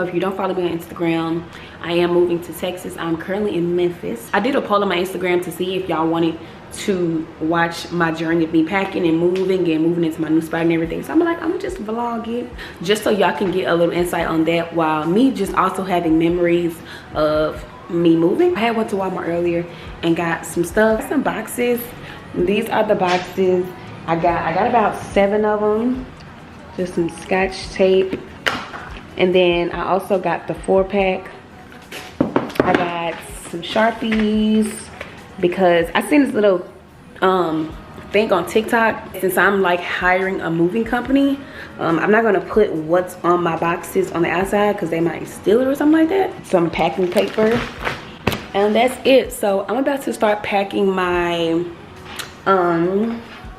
know, if you don't follow me on Instagram, I am moving to Texas. I'm currently in Memphis. I did a poll on my Instagram to see if y'all wanted to watch my journey of me packing and moving into my new spot and everything. So I'm like, I'm gonna just vlog it just so y'all can get a little insight on that, while me just also having memories of me moving. I had went to Walmart earlier and got some stuff, some boxes. These are the boxes I got about 7 of them, just some Scotch tape. And then I also got the 4-pack. I got some Sharpies because I seen this little thing on TikTok. Since I'm like hiring a moving company, I'm not gonna put what's on my boxes on the outside because they might steal it or something like that. Some packing paper, and that's it. So I'm about to start packing my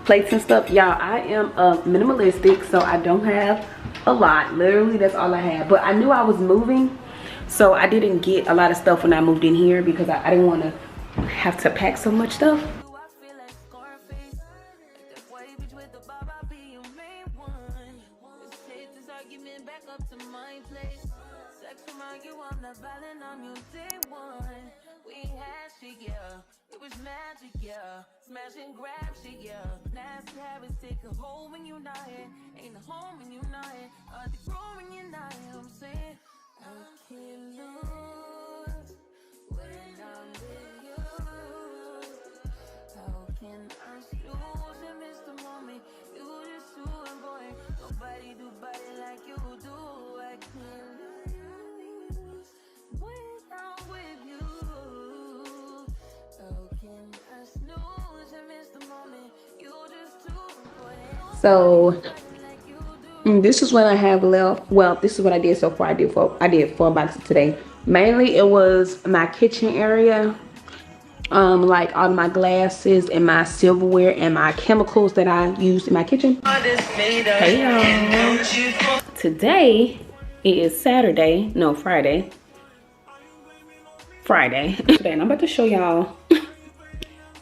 plates and stuff. Y'all, I am minimalistic, so I don't have a lot. Literally, that's all I have. But I knew I was moving, so I didn't get a lot of stuff when I moved in here because I didn't want to have to pack so much stuff. Smash and grab shit, yeah. Nasty habits take a hold when you not here. Ain't a home when you not here. The grow when you not here. I'm saying I can't lose when I'm with you. How can I snooze and miss the moment? You just too boy. Nobody do body like you do. I can't lose when I'm with you. How can I snooze and miss the moment? You just too boy. So this is what I have left. Well, this is what I did so far. I did 4 boxes today. Mainly it was my kitchen area, like all my glasses and my silverware and my chemicals that I used in my kitchen. Hey y'all, today is Saturday, no, Friday today, and I'm about to show y'all.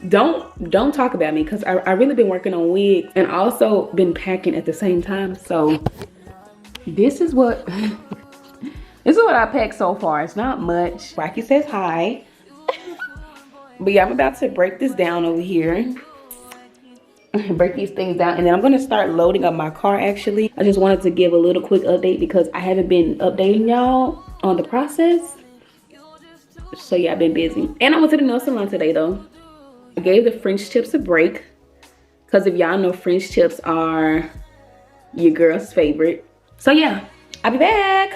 Don't talk about me, because I really been working on wigs and also been packing at the same time. So this is what I packed so far. It's not much. Rocky says hi. But yeah, I'm about to break this down over here. Break these things down, and then I'm gonna start loading up my car. Actually, I just wanted to give a little quick update because I haven't been updating y'all on the process. So yeah, I've been busy. And I went to the nail salon today though. I gave the French tips a break because if y'all know, French tips are your girl's favorite. So yeah, I'll be back.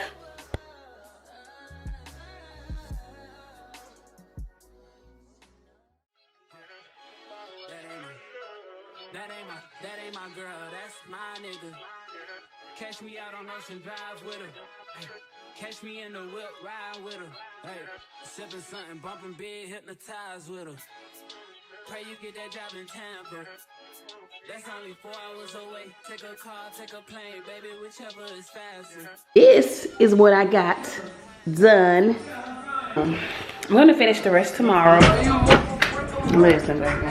That ain't my girl, that's my nigga. Catch me out on Ocean Drive with her. Hey, catch me in the whip, ride with her. Hey, sipping something, bumping big, hypnotized with her. Pray you get that job in Tampa. That's only 4 hours away. Take a car, take a plane, baby, whichever is faster. This is what I got done. I'm gonna finish the rest tomorrow. Listen, baby.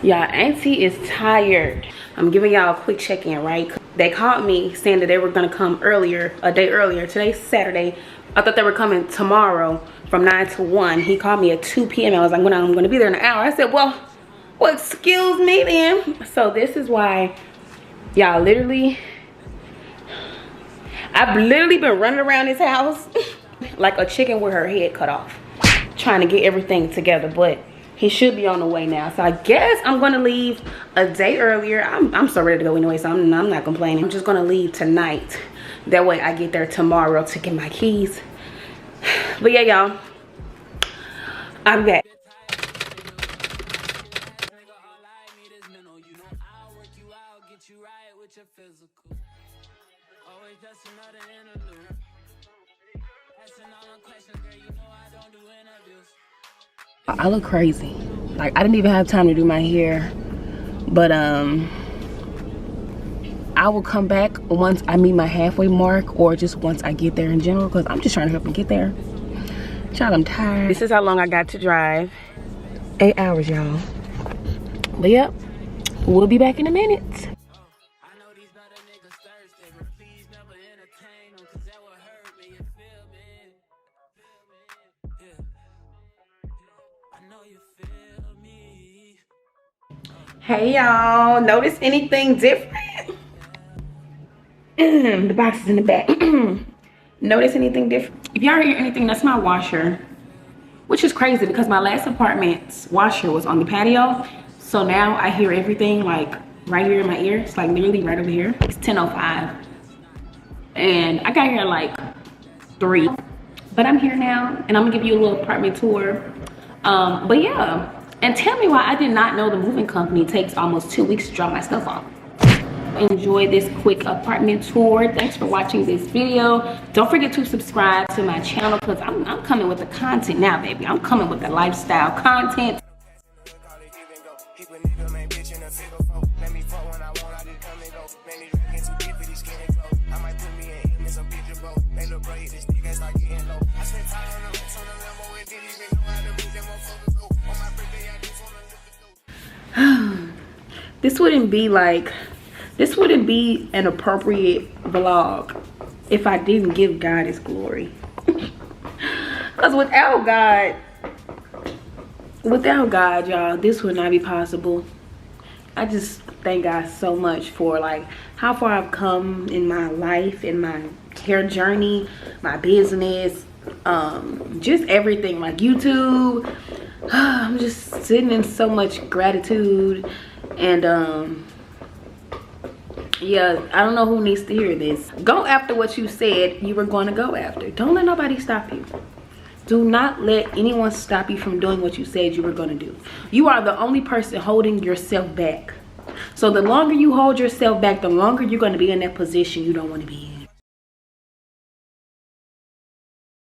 Y'all, Auntie is tired. I'm giving y'all a quick check-in, right? They called me saying that they were gonna come earlier, a day earlier. Today's Saturday. I thought they were coming tomorrow from 9 to 1. He called me at 2 p.m. I was like, I'm gonna be there in an hour. I said, well, excuse me then. So this is why, y'all, I've literally been running around this house like a chicken with her head cut off, trying to get everything together, but he should be on the way now. So I guess I'm gonna leave a day earlier. I'm so ready to go anyway, so I'm not complaining. I'm just gonna leave tonight. That way I get there tomorrow to get my keys. But yeah, y'all, I'm back. I look crazy. Like, I didn't even have time to do my hair. But I will come back once I meet my halfway mark, or just once I get there in general, because I'm just trying to help me get there. Child, I'm tired. This is how long I got to drive. 8 hours, y'all. But yep, we'll be back in a minute. know you feel me. Hey y'all, notice anything different? The box is in the back. Notice anything different? If y'all hear anything, that's my washer. Which is crazy because my last apartment's washer was on the patio. So now I hear everything like right here in my ear. It's like literally right over here. It's 10:05. And I got here like 3. But I'm here now and I'm gonna give you a little apartment tour. But yeah, and tell me why I did not know the moving company takes almost 2 weeks to drop my stuff off. Enjoy this quick apartment tour. Thanks for watching this video. Don't forget to subscribe to my channel because I'm coming with the content now, baby. I'm coming with the lifestyle content. This wouldn't be an appropriate vlog if I didn't give God his glory. Because without God, y'all, this would not be possible. I just thank God so much for like how far I've come in my life, in my hair journey, my business, just everything, like YouTube. I'm just sitting in so much gratitude. And yeah, I don't know who needs to hear this. Go after what you said you were going to go after. Don't let nobody stop you. Do not let anyone stop you from doing what you said you were going to do. You are the only person holding yourself back. So the longer you hold yourself back, the longer you're going to be in that position you don't want to be in.